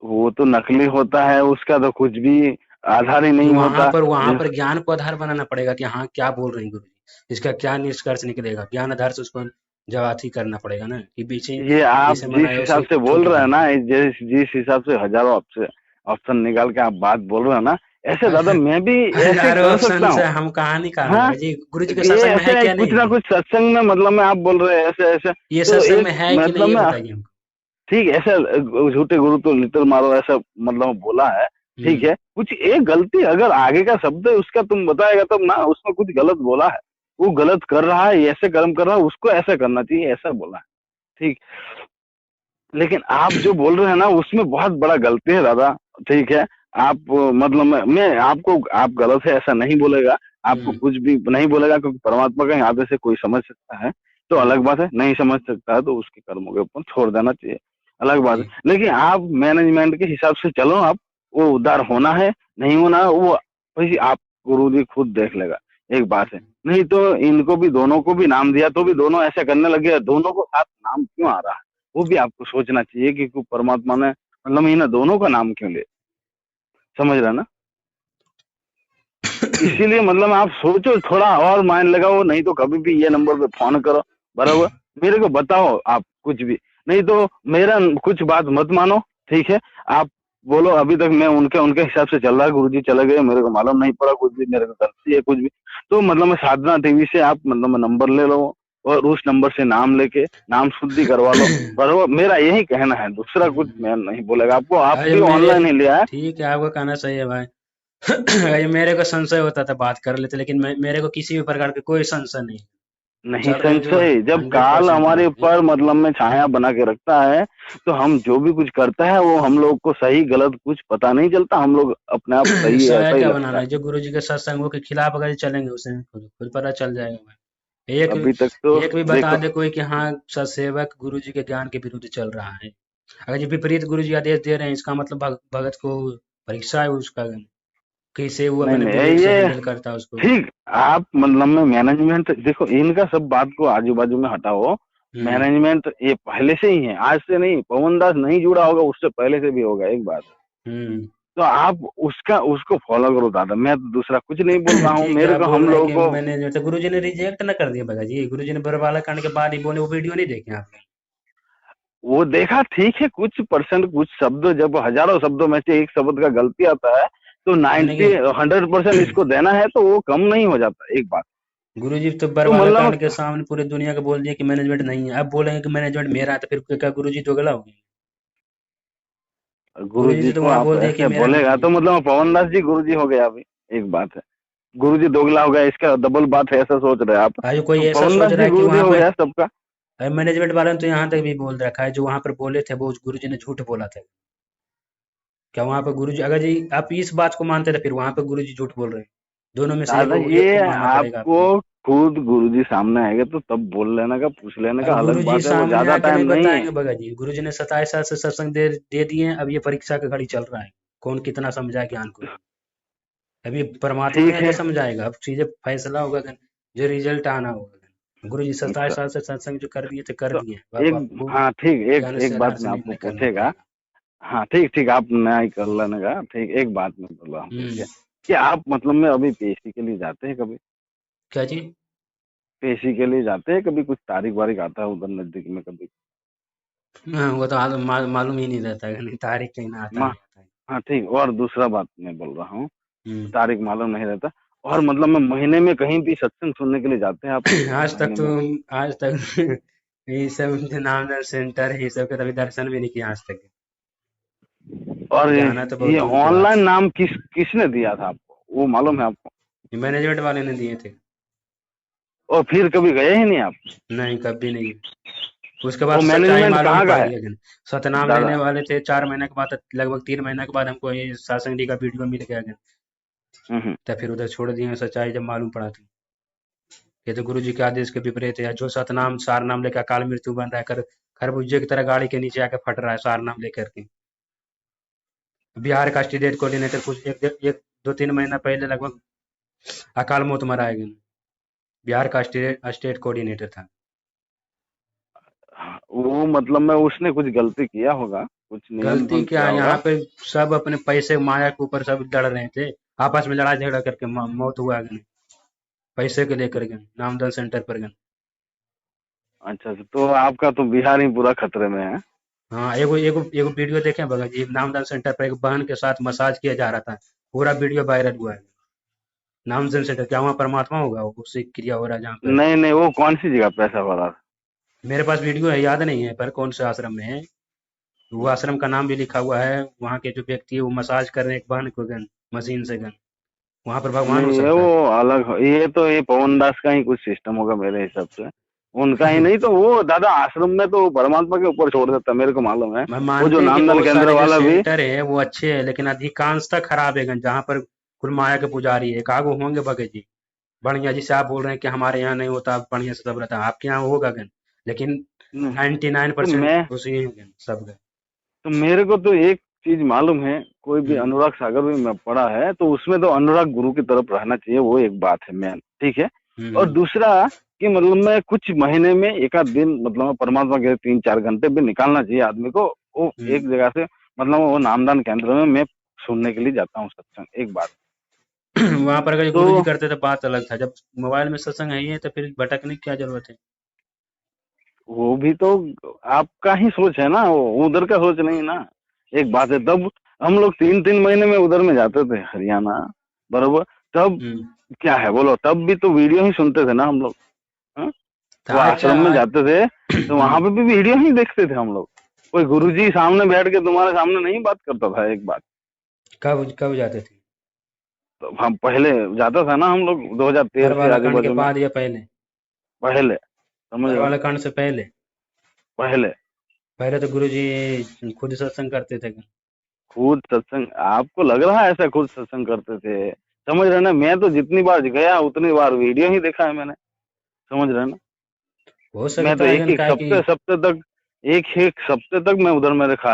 वो तो नकली होता है, उसका तो कुछ भी आधार ही कि नहीं होता। वहां पर ज्ञान को आधार बनाना पड़ेगा कि हाँ क्या बोल रहे हैं गुरु जी, इसका क्या निष्कर्ष निकलेगा। ज्ञान आधार से उसको जवाब ही करना पड़ेगा ना कि पीछे ये आप जैसे जिस मनाया हिसाब उसे से बोल छोटी रहे हैं गिनती। ना, जिस हिसाब से हजारों ऑप्शन ऑप्शन निकाल के आप बात बोल रहे हैं ना, ऐसे दादा मैं भी ऐसे हजारों कर सकता ऑप्शन से हूँ। हम कहाँ निकाल हाँ, रहे हैं जी, गुरु जी के ये सत्संग में है ऐसे नहीं, क्या कुछ नहीं ना है। कुछ सत्संग में मतलब में आप बोल रहे हैं ऐसे ऐसे, ये तो सत्संग एक में है कि नहीं मतलब ये में, बताइए हमको। ठीक है, ऐसा झूठे गुरु तो लिटल मारो ऐसा मतलब बोला है। ठीक हम्म है, कुछ एक गलती अगर आगे का शब्द है उसका तुम बताएगा तब ना, उसमें कुछ गलत बोला है, वो गलत कर रहा है, ऐसे कर्म कर रहा है, उसको ऐसा करना चाहिए, ऐसा बोला है। ठीक। लेकिन आप जो बोल रहे हैं ना उसमें बहुत बड़ा गलती है दादा। ठीक है। आप मतलब मैं आपको, आप गलत है ऐसा नहीं बोलेगा, आपको हम्म कुछ भी नहीं बोलेगा, क्योंकि परमात्मा का आदेश से कोई समझ सकता है तो हम्म अलग बात है, नहीं समझ सकता है तो उसके कर्मों के ऊपर छोड़ देना चाहिए, अलग बात जी है। लेकिन आप मैनेजमेंट के हिसाब से चलो, आप वो उद्धार होना है नहीं होना वो वैसे आप गुरु जी खुद देख लेगा। एक बात है, नहीं तो इनको भी दोनों को भी नाम दिया तो भी दोनों ऐसा करने लगे, दोनों को साथ नाम क्यों आ रहा है, वो भी आपको सोचना चाहिए कि परमात्मा ने मतलब इन दोनों का नाम क्यों ले, समझ रहे ना। इसीलिए मतलब आप सोचो, थोड़ा और माइंड लगाओ, नहीं तो कभी भी ये नंबर पे फोन करो, बराबर, मेरे को बताओ आप कुछ भी, नहीं तो मेरा कुछ बात मत मानो। ठीक है। आप बोलो अभी तक मैं उनके उनके हिसाब से चल रहा है, गुरुजी चले गए, मेरे को मालूम नहीं पड़ा कुछ भी, मेरे को गलती है कुछ भी, तो मतलब मैं साधना टीवी से आप मतलब नंबर ले लो, और उस नंबर से नाम लेके नाम शुद्धि करवा लो। बराबर, मेरा यही कहना है, दूसरा कुछ मैं नहीं बोलेगा आपको। आप अरे भी मेरे ऑनलाइन ही लिया है। ठीक है, आपका कहना सही है भाई। अरे मेरे को संशय होता था बात कर लेते, लेकिन मेरे को किसी भी प्रकार का कोई संशय नहीं। नहीं चल रहे हैं जो संशय, जब काल 100% हमारे राइट है। ऊपर मतलब में छाया बना के रखता है, तो हम जो भी कुछ करता है वो हम लोग को सही गलत कुछ पता नहीं चलता, हम लोग अपने आप सही है साया ऐसा ही क्या लगता बनाना है। है, जो गुरु जी के सत्संगों के खिलाफ अगर चलेंगे उसे खुद खुद पता चल जाएगा भाई। अभी तक तो एक भी बता देखो, दे कोई कि हाँ सत्सेवक गुरु जी के ज्ञान के विरुद्ध चल रहा है। अगर ये विपरीत गुरु जी आदेश दे रहे हैं, इसका मतलब भगत को परीक्षा है उसका, कैसे वो नहीं अपने नहीं विवेक से ये हैंडल करता है उसको। ठीक, आप मतलब में मैनेजमेंट देखो, इनका सब बात को आजू बाजू में हटाओ। हम्म। मैनेजमेंट ये पहले से ही है, आज से नहीं। पवन दास नहीं जुड़ा होगा, उससे पहले से भी होगा एक बात। हम्म। तो आप उसका उसको फॉलो करो दादा, मैं तो दूसरा कुछ नहीं बोल रहा हूँ। ठीक है, मेरे आप को, बोल हम रहे हैं लोगों कि को मैंने जो गुरु जी ने रिजेक्ट ना कर दिया भगत जी, गुरु जी ने बरवाला कांड के बाद ही बोले, वो वीडियो नहीं देखे आपने? वो देखा, ठीक है, कुछ परसेंट कुछ शब्द, जब हजारों शब्दों में से एक शब्द का गलती आता है तो यानी 90 कि 100% इसको देना है तो वो कम नहीं हो जाता एक बात। गुरु जी तो तो बरवाला मतलब कांड के सामने पूरी दुनिया को बोल दिया कि मैनेजमेंट नहीं है। अब बोलेंगे कि मैनेजमेंट मेरा है, तो फिर क्या गुरु जी दोगला हो गए? गुरु गुरु जी जी तो को वहां आप बोल दिया कि ऐसे मेरा बोलेगा नहीं तो है। मतलब पवन दास जी गुरु जी हो गया अभी। एक बात है, गुरु जी दोगला हो गया, इसका डबल बात है ऐसा सोच रहे हैं आप। आज कोई तो ऐसा पवन सोच दास रहा जी है कि गुरु जी वहां हो पे गया सबका। मैनेजमेंट वालों ने तो यहाँ तक भी बोल रखा है, जो वहां पर बोले थे वो गुरु जी ने झूठ बोला था। क्या वहां पर गुरु जी, अगर जी आप इस बात को मानते थे, फिर वहां पर गुरु जी झूठ बोल रहे हैं। दोनों में से दादा एक ये को मानना पड़ेगा आपको आपको। खुद गुरु जी सामने आएंगे तो तब बोल लेने का, पूछ लेने अब का, गुरु अलग जी बात है, वो सामने ज्यादा आके नहीं टाइम नहीं है। बताएंगे भगत जी, गुरु जी ने 27 साल से सत्संग दे दिए हैं, अब ये परीक्षा का घड़ी चल रहा है। कौन कितना समझाए ज्ञान को? अभी परमात्मा ही ठीक आके है। समझाएगा, अब चीजें फैसला होगा जो रिजल्ट आना होगा। गुरु जी 27 अच्छा, साल से सत्संग जो कर दिए थे कर तो दिए, अब एक, आपको हाँ ठीक, एक ज्ञान से एक बात आधार से मैं आपको निर्णय करना पूछेगा। पड़ेगा। हाँ ठीक ठीक, आप न्याय कर लेने का, ठीक। एक बात मैं बोल रहा हूँ, ठीक है, हम्म। कि आप मतलब में अभी पेशी के लिए जाते हैं कभी? क्या जी? पेशी के लिए जाते हैं कभी? कुछ तारीख वारीख आता है उधर नजदीक में कभी? हाँ, वो तो मालूम ही नहीं रहता है, नहीं तारीख कहीं ना आता माँ, नहीं आता है। हाँ ठीक। और दूसरा बात मैं बोल रहा हूँ, हम्म। तारीख मालूम नहीं रहता। और मतलब में महीने में कहीं भी सत्संग सुनने के लिए जाते हैं आप? आज तक महीने तो में? आज तक ये सब जो नामदान सेंटर ये सब के कभी दर्शन भी नहीं किया आज तक। और जाना तो बहुत ये दूर की बात ऑनलाइन है। नाम किसने दिया था आपको, वो मालूम है आपको? मैनेजमेंट वाले ने दिए थे। और फिर कभी गए ही नहीं आप? नहीं, कभी नहीं। उसके बाद वो सच्चाई मैनेजमेंट मालूम कहाँ का पड़ है गया कि सतनाम लेने दादा? वाले थे 4 महीने के बाद, लगभग 3 महीने के बाद हमको ये सत्संग जी का वीडियो मिल गया। हम्म। तो फिर उधर छोड़ दिए, सच्चाई जब मालूम पड़ा था ये तो गुरु जी के आदेश के विपरीत है। जो सतनाम सार नाम लेकर अकाल मृत्यु बन रहा है, खरबूजे की तरह गाड़ी के नीचे आके फट रहा है सार नाम लेकर के। बिहार का स्टेट कोऑर्डिनेटर कुछ एक 2-3 महीना पहले लगभग अकाल मौत मरा है। बिहार का स्टेट कोऑर्डिनेटर था। वो मतलब में उसने कुछ गलती किया होगा, कुछ नियम गलती भंग क्या किया है, यहाँ होगा। पे सब अपने पैसे माया के ऊपर सब लड़ रहे थे। आपस में लड़ाई झगड़ा करके मौत हुआ है। पैसे के लेकर गए नामदन सेंटर पर गए। अच्छा अच्छा, तो आपका तो बिहार ही पूरा खतरे में है। हाँ, एगो एगो एगो वीडियो देखे भगत जी, नामदन सेंटर पर एक बहन के साथ मसाज किया जा रहा था। पूरा वीडियो वायरल हुआ है। नामदन सेंटर क्या वहाँ परमात्मा होगा, उससे क्रिया हो रहा है जहाँ पर? नहीं नहीं, वो कौन सी जगह पैसा वाला? मेरे पास वीडियो है, याद नहीं है पर कौन से आश्रम में है। वो आश्रम का नाम भी लिखा हुआ है। वहाँ के जो व्यक्ति है वो मसाज कर रहे हैं एक बहन को गन मशीन से गन। वहाँ पर भगवान हो नहीं, ये सकता वो है? अलग ये तो ये पवन दास का ही कुछ सिस्टम होगा मेरे हिसाब से। उनका ही नहीं तो वो दादा आश्रम में तो परमात्मा के ऊपर छोड़ देता, मेरे को मालूम है। मैं वो जो मानते हैं कि नामदान बहुत केंद्र सारे जो वाला भी। सेंटर है वो अच्छे हैं, लेकिन अधिकांशतः खराब है जहाँ पर कुल माया के पुजारी है। कागो होंगे भगत जी बढ़िया, जिसे आप बोल रहे हैं कि हमारे यहाँ नहीं होता, बढ़िया से सब रहता है, आपके यहाँ होगा गन, लेकिन नहीं, 99% मैं उसी हैं गन सब गन। तो मेरे को तो एक चीज मालूम है, कोई भी हम्म। अनुराग सागर भी मैं पढ़ा है तो उसमें तो अनुराग गुरु की तरफ रहना चाहिए, वो एक बात है मेन, ठीक है। और हम्म। दूसरा कि मतलब में कुछ महीने में एक आध दिन मतलब परमात्मा के 3-4 घंटे भी निकालना चाहिए आदमी को। वो हम्म। एक जगह से मतलब वो नामदान केंद्र में मैं सुनने के लिए जाता हूँ सत्संग, एक बात। वहां पर अगर तो गुरु जी करते तो बात अलग था, जब मोबाइल में सत्संग है ही है तो फिर भटकने की क्या जरूरत है? वो भी तो आपका ही सोच है ना, वो उधर का सोच नहीं ना। एक बात है, तब हम लोग 3-3 महीने में उधर में जाते थे हरियाणा, बरोबर। तब हम्म। क्या है बोलो, तब भी तो वीडियो ही सुनते थे ना हम लोग। हाँ? तो वो आज आश्रम में आज जाते थे तो वहां पे भी वीडियो ही देखते थे हम लोग। कोई गुरुजी सामने बैठ के तुम्हारे सामने नहीं बात करता था एक बात। कब कब जाते थे? तो हम पहले जाता था ना हम लोग घर 2013 के वाला आजू कांड के बाजू में। बाद या पहले? पहले, समझ घर रहे हो? वाला कांड से पहले? पहले पहले तो गुरुजी खुद सत्संग करते थे। खुद सत्संग, आपको लग रहा है ऐसा खुद सत्संग करते थे? समझ रहे हैं ना, मैं तो जितनी बार गया उतनी बार वीडियो ही देखा है मैंने। समझ रहे हैं ना, हो मैं तो सकता है एक कि एक क्या कि सप्ते सप्ते तक, एक रखा मैं रखा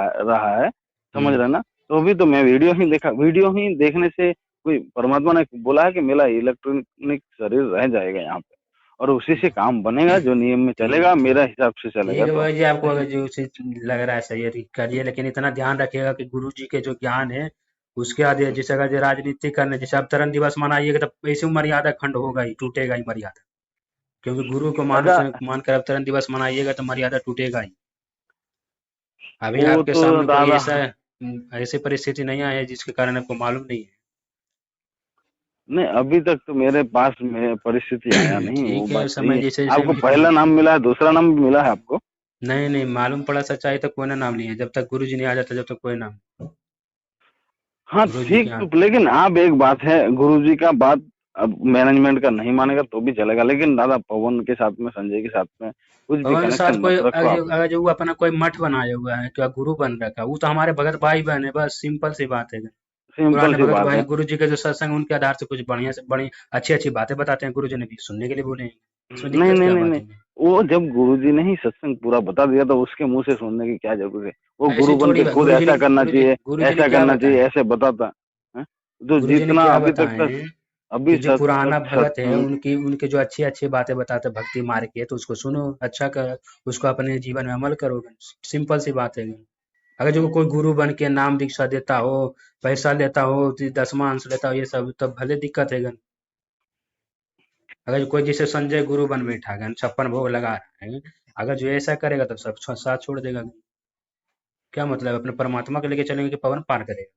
है रहा है। समझ हम्म, रहे हैं ना, तो अभी तो मैं वीडियो ही देखा। वीडियो ही देखने से कोई, परमात्मा ने बोला है कि मेरा इलेक्ट्रॉनिक शरीर रह जाएगा यहाँ पे, और उसी से काम बनेगा, जो नियम में चलेगा ठीक मेरा हिसाब से चलेगा। ठीक है तो भाई जी, आपको अगर जो चीज लग रहा है सही है ठीक करिए, लेकिन इतना ध्यान रखिएगा कि गुरु जी के जो ज्ञान है उसके आगे, जैसे अगर जो राजनीति करने, जैसे अवतरण दिवस मनाइएगा तो ऐसे मर्यादा खंड होगा ही, टूटेगा ही मर्यादा। क्योंकि गुरु को दादा, मानकर अवतरण दिवस मनाइएगा तो मर्यादा टूटेगा ही। अभी वो आपके तो सामने कोई दादा, ऐसा ऐसी परिस्थिति नहीं आई है जिसके कारण आपको मालूम नहीं नहीं अभी तक तो मेरे पास में परिस्थिति आया है। नहीं, वो ठीक है, बात सही समय है। जैसे जैसे आपको भी पहला नाम मिला है, दूसरा नाम भी मिला है आपको? नहीं नहीं मालूम पड़ा सच्चाई तो कोई ना नाम नहीं है, जब तक गुरु जी नहीं आ जाता जब तक कोई नाम हाँ गुरु जी के ठीक, यहाँ। तो लेकिन आप एक बात है, गुरुजी का बात अब मैनेजमेंट का नहीं मानेगा तो भी चलेगा, लेकिन दादा पवन के साथ में, संजय के साथ में कुछ भी पवन के साथ कनेक्शन कोई मत रखो आप। अगर जो वो अपना कोई मठ बनाया हुआ है क्या गुरु बन रखा है, वो तो हमारे भगत भाई बहन है, बस सिंपल सी बात है। सिंपल पुराने सी भगत बात भाई है। गुरु जी के जो सत्संग उनके आधार से कुछ बढ़िया से बड़ी अच्छी अच्छी बातें बताते हैं, गुरु जी ने भी सुनने के लिए बोले हैं, इसमें नहीं दिक्कत नहीं क्या नहीं बात नहीं, है? वो जब गुरुजी ने ही सत्संग पूरा बता दिया तो उसके मुंह से सुनने की क्या जरूरत है? वो ऐसी गुरु बन थोड़ी के बात, खुद ऐसा करना चाहिए, गुरु जी ने ऐसा क्या करना चाहिए, बताया? ऐसे बताता है? तो गुरु जी ने जितना क्या अभी तक बताए अभी कि जो पुराना भगत है उनकी उनके जो अच्छी अच्छी बातें बताते हैं भक्ति मार्ग के, तो उसको सुनो, अच्छा कर, उसको अपने जीवन में अमल करो। सिंपल सी बात है। अगर जो कोई गुरु बन के नाम दीक्षा देता हो, पैसा लेता हो, दसवां अंश लेता हो, ये सब तब भले दिक्कत है। अगर कोई जैसे संजय गुरु बन बैठा है, 56 भोग लगा रहा है, अगर जो ऐसा करेगा तो सब साथ छोड़ देगा। क्या मतलब अपने परमात्मा को लेके चलेंगे कि पवन पार करेगा?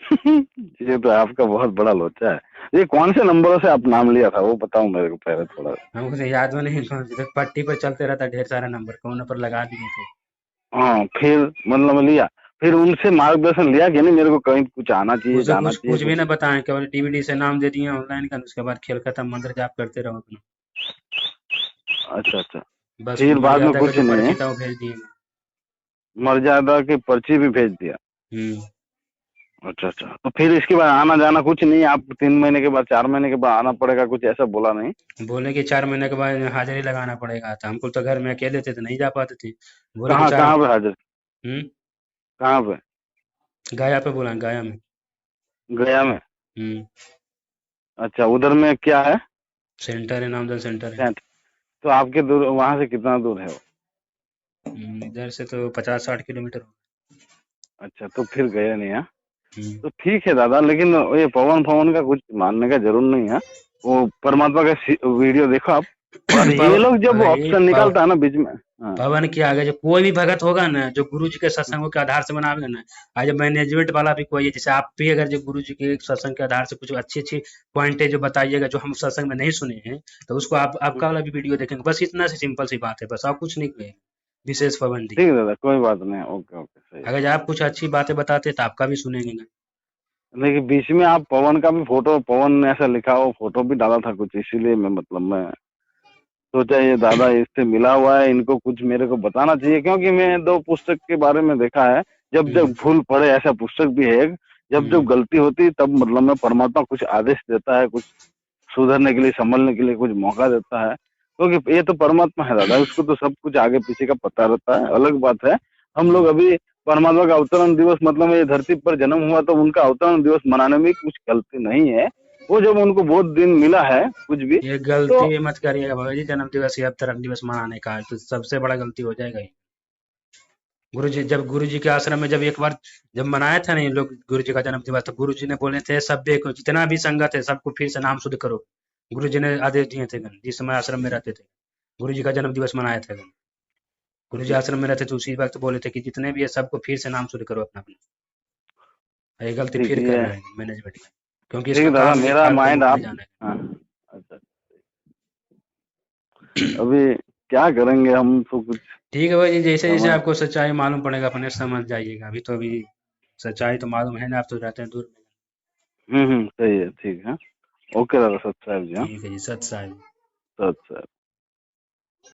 ये तो आपका बहुत बड़ा लोचा है। ये कौन से नंबरों से आप नाम लिया था वो बताओ मेरे को पहले थोड़ा। हमको तो याद में नहीं, कौन सी तो पट्टी पर चलते रहता ढेर सारा नंबर, कौन पर लगा दिए थे। हाँ, फिर मतलब लिया, फिर उनसे मार्गदर्शन लिया कि नहीं मेरे को कहीं कुछ आना चाहिए, उसे जाना कुछ चाहिए कुछ भी कुछ? ना बताएं, केवल डीवीडी से नाम दे दिए ऑनलाइन का, उसके बाद खेल खत्म, मंत्र जाप करते रहो अपना। अच्छा अच्छा, बस फिर बाद में मर्यादा का कुछ जो नहीं है? पर्ची था वो भेज दिए। मर्यादा की पर्ची भी भेज दिया? हम्म। अच्छा अच्छा, तो फिर इसके बाद आना जाना कुछ नहीं, आप 3 महीने के बाद, 4 महीने के बाद आना पड़ेगा, कुछ ऐसा बोला नहीं? बोले कि 4 महीने के बाद हाजिरी लगाना पड़ेगा, था हमको तो घर में अकेले थे तो नहीं जा पाते थे। बोले कि कहाँ चार। कहाँ पे हाजिर? हम्म। कहाँ पे? गया पे बोला, गया में। गया में? हम्म। अच्छा, उधर में क्या है? सेंटर है, नामदल सेंटर है। टेंट? तो आपके दूर, वहां से कितना दूर है वो? इधर से तो 50-60 किलोमीटर हो। अच्छा, तो फिर गए नहीं है? हम्म। तो ठीक है दादा, लेकिन ये पवन फवन का कुछ मानने का जरूर नहीं है। वो परमात्मा का वीडियो देखो आप। और ये लोग जब भाई ऑप्शन निकालता है ना बीच में, हाँ। पवन के आगे जो कोई भी भगत होगा ना, जो गुरु जी के सत्संगों के आधार से बनावेगा ना, आज मैनेजमेंट वाला भी कोई है, जैसे आप भी अगर जो गुरु जी के सत्संग के आधार से कुछ अच्छी अच्छी पॉइंटें जो बताइएगा जो हम सत्संग में नहीं सुने हैं, तो उसको आप आपका वाला भी वीडियो देखेंगे, बस इतना सी सिंपल सी बात है, बस आप कुछ नहीं कहेंगे। विशेष पाबंदी। ठीक है दादा, कोई बात नहीं, ओके ओके, सही है। अगर आप कुछ अच्छी बातें बताते तो आपका भी सुनेंगे ना। लेकिन बीच में आप पवन का भी फोटो, पवन ने ऐसा लिखा हो फोटो भी डाला था कुछ, इसीलिए मैं मतलब मैं सोचा ये दादा इससे मिला हुआ है, इनको कुछ मेरे को बताना चाहिए, क्योंकि मैं 2 पुस्तक के बारे में देखा है। जब जब हम्म। भूल पड़े, ऐसा पुस्तक भी है, जब जब हम्म। गलती होती तब मतलब में परमात्मा कुछ आदेश देता है, कुछ सुधरने के लिए, संभलने के लिए कुछ मौका देता है, क्योंकि ये तो परमात्मा है दादा, उसको तो सब कुछ आगे पीछे का पता रहता है। अलग बात है, हम लोग हम्म। अभी परमात्मा का अवतरण दिवस, मतलब ये धरती पर जन्म हुआ तो उनका अवतरण दिवस मनाने में कुछ गलती नहीं है। वो जब उनको बहुत दिन मिला है कुछ भी, ये तो गलती मत करिएगा बाबा जी, जन्म दिवस या अवतरण दिवस मनाने का तो सबसे बड़ा गलती हो जाएगा ये। गुरु जी के आश्रम में जब एक बार जब मनाया था ना ये लोग गुरु जी का जन्म दिवस, तो गुरु जी ने बोले थे सब को, जितना भी संगत है सबको फिर से नाम शुद्ध करो। गुरु जी ने आदेश दिए थे जिस समय आश्रम में रहते थे, गुरु जी का जन्म दिवस मनाया था। गुरु जी आश्रम में रहते थे उसी वक्त बोले थे कि जितने भी है सबको फिर से नाम शुद्ध करो अपना अपना। ये गलती ठीक फिर कर है। रहे हैं मैनेजमेंट में, क्योंकि ठीक है इसका दादा, काम ही मेरा काल को माइंड मुक्त में आप, जाना है। हाँ, अच्छा। अभी क्या करेंगे हम तो कुछ ठीक है भाई जी, जैसे जैसे समझ। आपको सच्चाई मालूम पड़ेगा अपने समझ जाइएगा। अभी सच्चाई तो मालूम है ना, आप तो रहते हैं दूर में। सही है, ठीक है। ओके दादा, सत साहब जी, हाँ। ठीक है जी, सत साई। सत साहब।